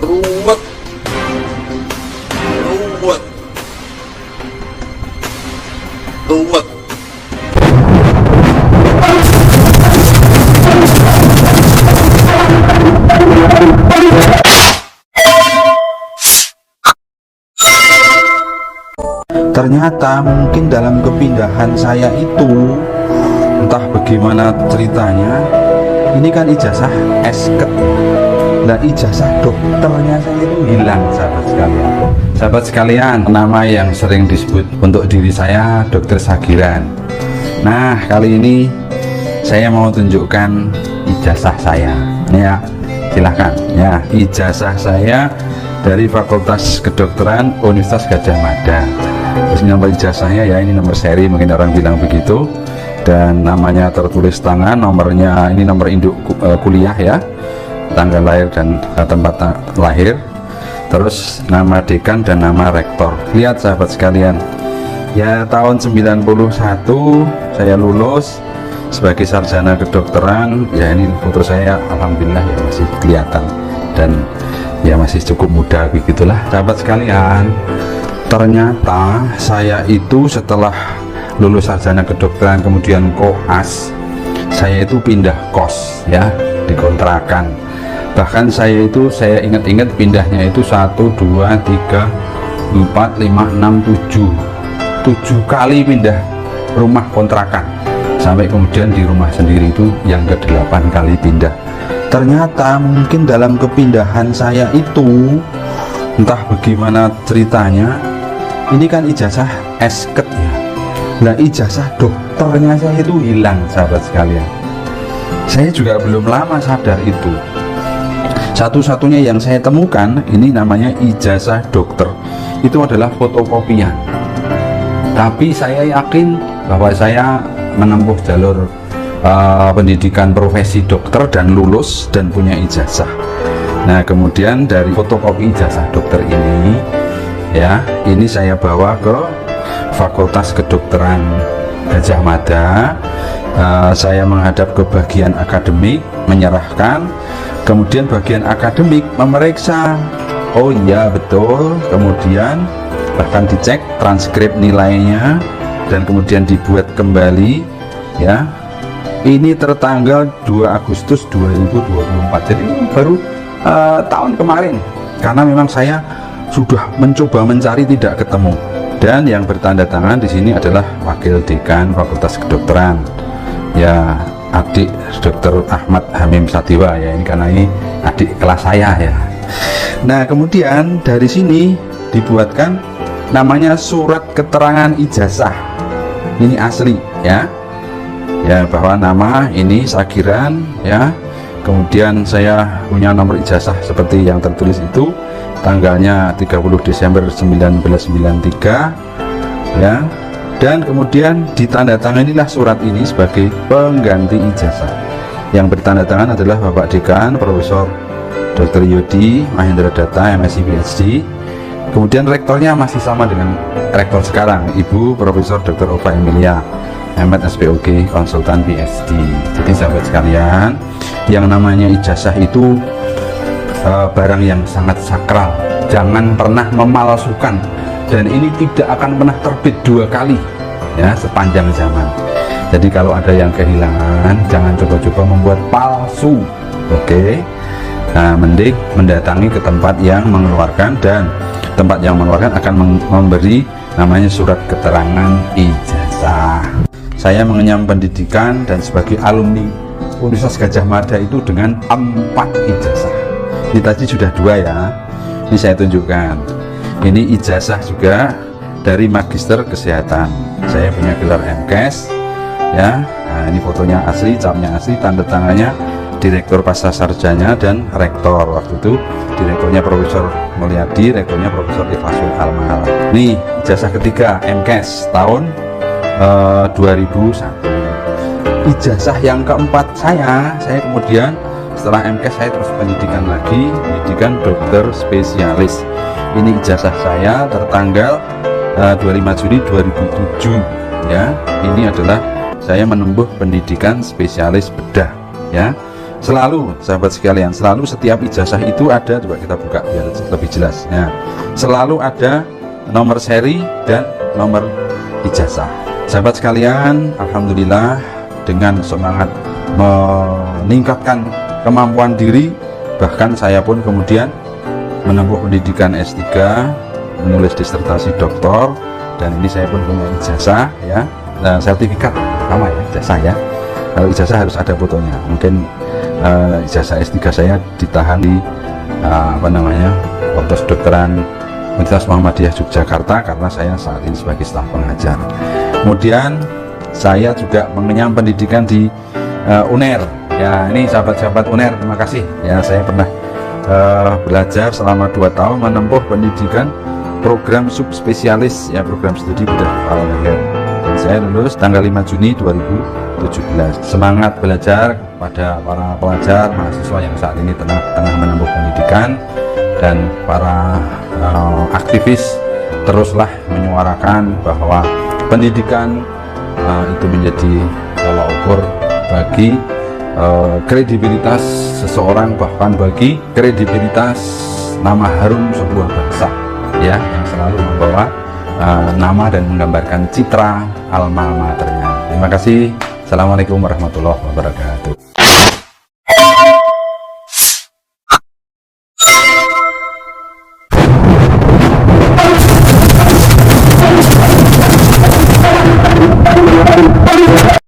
ruwet ruwet ruwet. Ternyata mungkin dalam kepindahan saya itu, entah bagaimana ceritanya, ini kan ijazah esket. Nah, ijazah dokternya saya itu hilang, sahabat sekalian. Sahabat sekalian, nama yang sering disebut untuk diri saya Dokter Sagiran. Nah, kali ini saya mau tunjukkan ijazah saya. Ya, silahkan. Ya, ijazah saya dari Fakultas Kedokteran Universitas Gadjah Mada. Terus nomor ijazahnya ya, ini nomor seri, mungkin orang bilang begitu, dan namanya tertulis tangan, nomornya ini nomor induk kuliah ya, tanggal lahir dan tempat lahir, terus nama dekan dan nama rektor. Lihat sahabat sekalian, ya tahun 91 saya lulus sebagai sarjana kedokteran. Ya ini foto saya, alhamdulillah ya masih kelihatan dan ya masih cukup muda begitulah sahabat sekalian. Ternyata saya itu setelah lulus sarjana kedokteran kemudian koas, saya itu pindah kos ya, dikontrakan. Bahkan saya ingat-ingat pindahnya itu 1, 2, 3, 4, 5, 6, 7 kali pindah rumah kontrakan, sampai kemudian di rumah sendiri itu yang ke-8 kali pindah. Ternyata mungkin dalam kepindahan saya itu, entah bagaimana ceritanya, ini kan ijazah esket ya. Nah, ijazah dokternya saya itu hilang, sahabat sekalian. Saya juga belum lama sadar itu. Satu-satunya yang saya temukan ini namanya ijazah dokter, itu adalah fotokopian. Tapi saya yakin bahwa saya menempuh jalur pendidikan profesi dokter dan lulus dan punya ijazah. Nah, kemudian dari fotokopi ijazah dokter ini ya, ini saya bawa ke Fakultas Kedokteran Gadjah Mada. Saya menghadap ke bagian akademik, menyerahkan. Kemudian bagian akademik memeriksa, oh iya betul, kemudian bahkan dicek transkrip nilainya dan kemudian dibuat kembali ya. Ini tertanggal 2 Agustus 2024, jadi baru tahun kemarin, karena memang saya sudah mencoba mencari tidak ketemu. Dan yang bertanda tangan di sini adalah Wakil Dekan Fakultas Kedokteran ya, adik Dr. Ahmad Hamim Satiwa ya, ini karena ini adik kelas saya ya. Nah, kemudian dari sini dibuatkan namanya surat keterangan ijazah. Ini asli ya, ya bahwa nama ini Sagiran ya. Kemudian saya punya nomor ijazah seperti yang tertulis itu, tanggalnya 30 Desember 1993 ya. Dan kemudian ditandatanganilah surat ini sebagai pengganti ijazah. Yang bertandatangan adalah Bapak Dekan Profesor Dr. Yodi Mahendra Datta MSc PhD. Kemudian rektornya masih sama dengan rektor sekarang, Ibu Profesor Dr. Ova Emilia MPhD SPOG konsultan PhD. Jadi sahabat sekalian, yang namanya ijazah itu barang yang sangat sakral, jangan pernah memalsukan, dan ini tidak akan pernah terbit 2 kali ya sepanjang zaman. Jadi kalau ada yang kehilangan, jangan coba-coba membuat palsu. Oke. Nah, mending mendatangi ke tempat yang mengeluarkan, dan tempat yang mengeluarkan akan memberi namanya surat keterangan ijazah. Saya mengenyam pendidikan dan sebagai alumni Universitas Gadjah Mada itu dengan 4 ijazah. Ini tadi sudah 2 ya, ini saya tunjukkan. Ini ijazah juga dari Magister Kesehatan. Saya punya gelar MKes ya. Nah, ini fotonya asli, capnya asli, tanda tangannya Direktur Pascasarjana dan Rektor. Waktu itu Direkturnya Profesor Mulyadi, Rektornya Profesor Ikhlasul Almal. Nih ijazah ketiga MKes tahun 2001. Ijazah yang keempat saya kemudian setelah MKes saya terus pendidikan lagi, pendidikan dokter spesialis. Ini ijazah saya tertanggal 25 Juli 2007 ya. Ini adalah saya menempuh pendidikan spesialis bedah ya. Selalu, sahabat sekalian, selalu setiap ijazah itu ada, coba kita buka biar lebih jelas. Nah, selalu ada nomor seri dan nomor ijazah. Sahabat sekalian, alhamdulillah dengan semangat meningkatkan kemampuan diri, bahkan saya pun kemudian menempuh pendidikan S3, menulis disertasi doktor, dan ini saya pun punya ijazah ya, dan sertifikat pertama ya, ijazah ya. Kalau ijazah harus ada fotonya. Mungkin ijazah S3 saya ditahan di Fakultas Kedokteran Universitas Muhammadiyah Yogyakarta karena saya saat ini sebagai staf pengajar. Kemudian saya juga mengenyam pendidikan di UNER. Ya, ini sahabat-sahabat UNER, terima kasih. Ya, saya pernah belajar selama 2 tahun menempuh pendidikan program subspesialis ya, program studi bedah kepala leher. Dan saya lulus tanggal 5 Juni 2017. Semangat belajar pada para pelajar mahasiswa yang saat ini tengah menempuh pendidikan, dan para aktivis teruslah menyuarakan bahwa pendidikan itu menjadi tolak ukur bagi kredibilitas seseorang, bahkan bagi kredibilitas nama harum sebuah bangsa ya, yang selalu membawa nama dan menggambarkan citra alma maternya. Terima kasih. Assalamualaikum warahmatullahi wabarakatuh.